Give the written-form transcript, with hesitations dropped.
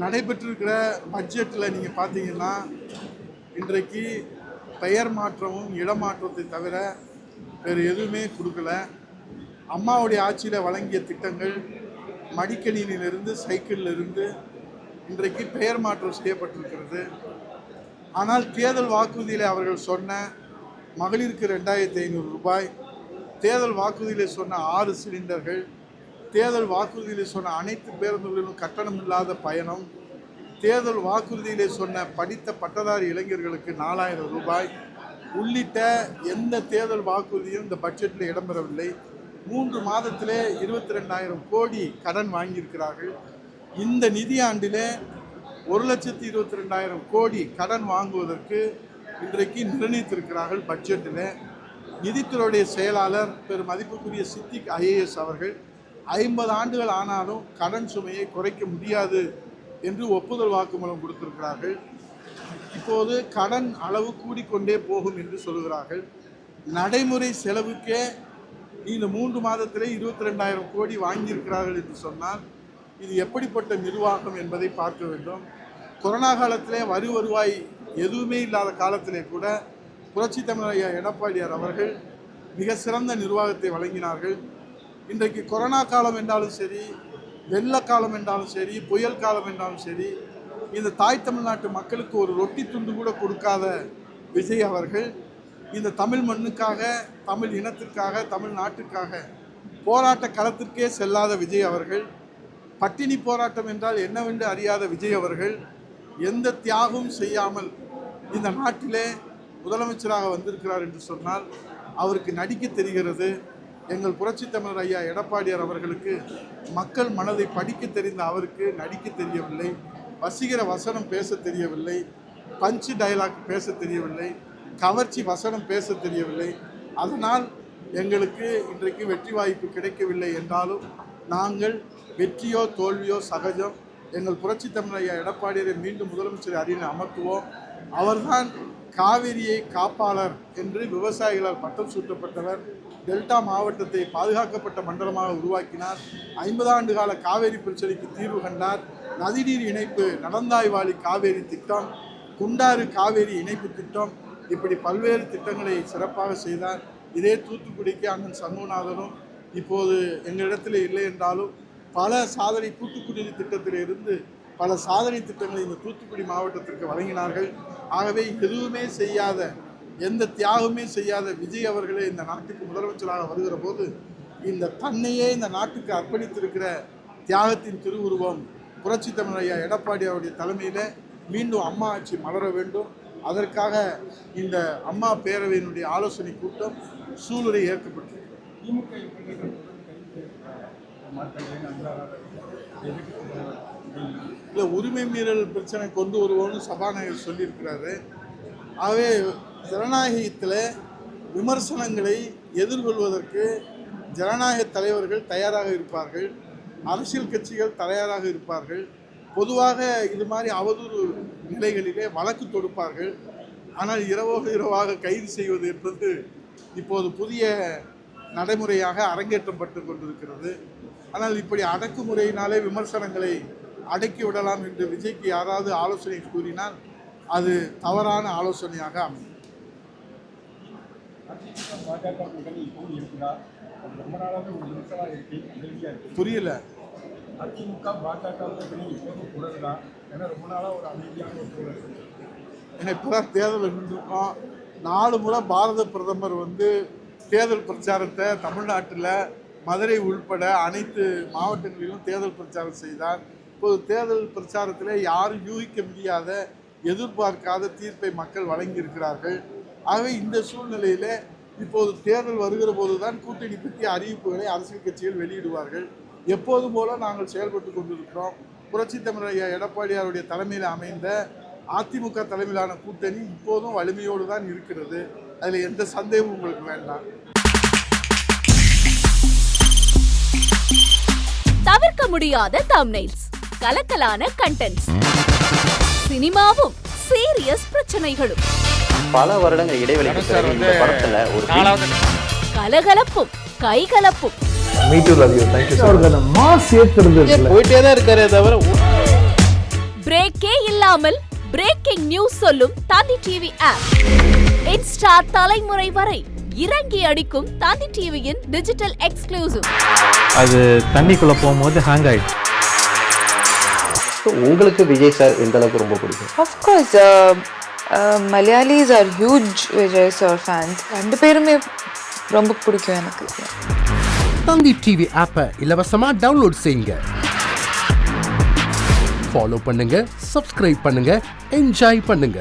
நடைபெற்றிருக்கிற பட்ஜெட்டில் நீங்கள் பார்த்தீங்கன்னா இன்றைக்கு பெயர் மாற்றமும் இடமாற்றத்தை தவிர வேறு எதுவுமே கொடுக்கல. அம்மாவுடைய ஆட்சியில் வழங்கிய திட்டங்கள் மடிக்கணினிலிருந்து சைக்கிளிலிருந்து இன்றைக்கு பெயர் மாற்றம் செய்யப்பட்டிருக்கிறது. ஆனால் தேர்தல் வாக்குறுதியில் அவர்கள் சொன்ன மகளிருக்கு 2500 ரூபாய், தேர்தல் வாக்குறுதியில் சொன்ன 6 சிலிண்டர்கள், தேர்தல் வாக்குறுதியில் சொன்ன அனைத்து பேருந்துகளிலும் கட்டணம் இல்லாத பயணம், தேர்தல் வாக்குறுதியிலே சொன்ன படித்த பட்டதாரி இளைஞர்களுக்கு 4000 ரூபாய் உள்ளிட்ட எந்த தேர்தல் வாக்குறுதியும் இந்த பட்ஜெட்டில் இடம்பெறவில்லை. 3 மாதத்திலே 22,000 கோடி கடன் வாங்கியிருக்கிறார்கள். இந்த நிதியாண்டிலே 1,22,000 கோடி கடன் வாங்குவதற்கு இன்றைக்கு நிர்ணயித்திருக்கிறார்கள் பட்ஜெட்டில். நிதித்துறையுடைய செயலாளர் பெரும் மதிப்புக்குரிய சித்திக் IAS அவர்கள் 50 ஆண்டுகள் ஆனாலும் கடன் சுமையை குறைக்க முடியாது என்று ஒப்புதல் வாக்குமூலம் கொடுத்திருக்கிறார்கள். இப்போது கடன் அளவு கூடிக்கொண்டே போகும் என்று சொல்கிறார்கள். நடைமுறை செலவுக்கே இந்த 3 மாதத்திலே 22,000 கோடி வாங்கியிருக்கிறார்கள் என்று சொன்னால் இது எப்படிப்பட்ட நிர்வாகம் என்பதை பார்க்க வேண்டும். கொரோனா காலத்திலே வரி வருவாய் எதுவுமே இல்லாத காலத்திலே கூட புரட்சி தமிழர் ஐயா எடப்பாடியார் அவர்கள் மிக சிறந்த நிர்வாகத்தை வழங்கினார்கள். இன்றைக்கு கொரோனா காலம் என்றாலும் சரி, வெள்ள காலம் என்றாலும் சரி, புயல் காலம் என்றாலும் சரி, இந்த தாய் தமிழ்நாட்டு மக்களுக்கு ஒரு ரொட்டி துண்டு கூட கொடுக்காத விஜய் அவர்கள் இந்த தமிழ் மண்ணுக்காக, தமிழ் இனத்திற்காக, தமிழ்நாட்டுக்காக போராட்ட களத்திற்கே செல்லாத விஜய் அவர்கள், பட்டினி போராட்டம் என்றால் என்னவென்று அறியாத விஜய் அவர்கள் எந்த தியாகமும் செய்யாமல் இந்த நாட்டிலே முதலமைச்சராக வந்திருக்கிறார் என்று சொன்னால் அவருக்கு நடிக்க தெரிகிறது. எங்கள் புரட்சி தமிழர் ஐயா எடப்பாடியார் அவர்களுக்கு மக்கள் மனதை படிக்க தெரிந்த அவருக்கு நடிக்க தெரியவில்லை, வசீகர வசனம் பேச தெரியவில்லை, பஞ்சு டயலாக் பேச தெரியவில்லை, கவர்ச்சி வசனம் பேச தெரியவில்லை. அதனால் எங்களுக்கு இன்றைக்கு வெற்றி வாய்ப்பு கிடைக்கவில்லை என்றாலும் நாங்கள் வெற்றியோ தோல்வியோ சகஜம். எங்கள் புரட்சி தமிழர் ஐயா எடப்பாடியாரை மீண்டும் முதலமைச்சர் அரியணை அமர்த்துவோம். அவர்தான் காவிரியை காப்பாளர் என்று விவசாயிகளால் பட்டம் சூட்டப்பட்டவர். டெல்டா மாவட்டத்தை பாதுகாக்கப்பட்ட மண்டலமாக உருவாக்கினார். 50 ஆண்டு கால காவேரி பிரச்சனைக்கு தீர்வு கண்டார். நதிநீர் இணைப்பு, நடந்தாய்வாளி காவேரி திட்டம், குண்டாறு காவேரி இணைப்பு திட்டம், இப்படி பல்வேறு திட்டங்களை சிறப்பாக செய்தார். இதே தூத்துக்குடிக்கு அண்ணன் சண்முகநாதனும் இப்போது எங்களிடத்தில் இல்லை என்றாலும் பல சாதனை கூட்டுக்குடிநீர் திட்டத்தில் இருந்து பல சாதனை திட்டங்களை இந்த தூத்துக்குடி மாவட்டத்திற்கு வழங்கினார்கள். ஆகவே எதுவுமே செய்யாத, எந்த தியாகமே செய்யாத விஜய் அவர்களே இந்த நாட்டுக்கு முதலமைச்சராக வருகிற போது இந்த தன்னையே இந்த நாட்டுக்கு அர்ப்பணித்திருக்கிற தியாகத்தின் திருவுருவம் புரட்சி தமிழர் ஐயா எடப்பாடி அவருடைய தலைமையில் மீண்டும் அம்மா ஆட்சி மலர வேண்டும். அதற்காக இந்த அம்மா பேரவையினுடைய ஆலோசனை கூட்டம் சூளுரை ஏற்கப்பட்டது. இல்லை, உரிமை மீறல் பிரச்சனை கொண்டு வருவோம்னு சபாநாயகர் சொல்லியிருக்கிறாரு. ஆகவே ஜனநாயகத்தில் விமர்சனங்களை எதிர்கொள்வதற்கு ஜனநாயக தலைவர்கள் தயாராக இருப்பார்கள், அரசியல் கட்சிகள் தயாராக இருப்பார்கள். பொதுவாக இது மாதிரி அவதூறு நிலைகளிலே வழக்கு தொடுப்பார்கள். ஆனால் இரவாக கைது செய்வது என்பது இப்போது புதிய நடைமுறையாக அரங்கேற்றப்பட்டு கொண்டிருக்கிறது. ஆனால் இப்படி அடக்குமுறையினாலே விமர்சனங்களை அடக்கி விடலாம் என்று விஜய்க்கு யாராவது ஆலோசனை கூறினால் அது தவறான ஆலோசனையாக அமையும். புரியல. அதிமுக பாஜக ரொம்ப நாளாக ஒரு அமைதியான ஒரு சூழல். இப்போதான் தேர்தல் நின்றுருக்கோம். 4 முறை பாரத பிரதமர் தேர்தல் பிரச்சாரத்தை தமிழ்நாட்டில் மதுரை உள்பட அனைத்து மாவட்டங்களிலும் தேர்தல் பிரச்சாரம் செய்தார். இப்போது தேர்தல் பிரச்சாரத்தில் யாரும் யூகிக்க முடியாத, எதிர்பார்க்காத தீர்ப்பை மக்கள் வழங்கியிருக்கிறார்கள். ஆகவே இந்த சூழ்நிலையில் இப்போது தேர்தல் வருகிற போது தான் கூட்டணி பற்றிய அறிவிப்புகளை அரசியல் கட்சிகள் வெளியிடுவார்கள். எப்போதும் போல நாங்கள் செயல்பட்டு கொண்டிருக்கிறோம். புரட்சி தமிழர் ஐயா எடப்பாடியாருடைய தலைமையில் அமைந்த அதிமுக தலைமையிலான கூட்டணி இப்போதும் வலிமையோடு தான் இருக்கிறது. அதில் எந்த சந்தேகமும் உங்களுக்கு வேண்டாம். தவிர்க்க முடியாத தம்ப்நெயில்ஸ், கலக்கலான கண்டென்ட்ஸ், சினிமாவும் சீரியஸ் பிரச்சனைகளும், பல வருடங்கள் இடைவெளிக்கு பிறகு இந்த படத்துல ஒரு கலகலப்பும் கைகலப்பும், போயிட்டே தான் இருக்காரே தவிர இல்லாமல் பிரேக்கிங் நியூஸ் சொல்லும் தந்தி டிவி ஆப். இன்ஸ்டா தலைமுறை வரை இறங்கி அடிக்கும் தந்தி டிவியின் டிஜிட்டல் எக்ஸ்க்ளூசிவ். அது தண்ணிக்குள்ள போகும்போது ஹேங் ஆயிடுச்சு. உங்களுக்கு விஜய் சார் எந்த அளவுக்கு ரொம்ப பிடிக்கும்? Of course, Malayalis are huge Vijay sir fans. ரெண்டு பேருமே ரொம்ப பிடிக்கும் எனக்கு. தந்தி டிவி ஆப்பை இலவசமா டவுன்லோட் செய்யுங்க. ஃபாலோ பண்ணுங்க, சப்ஸ்கிரைப் பண்ணுங்க, என்ஜாய் பண்ணுங்க.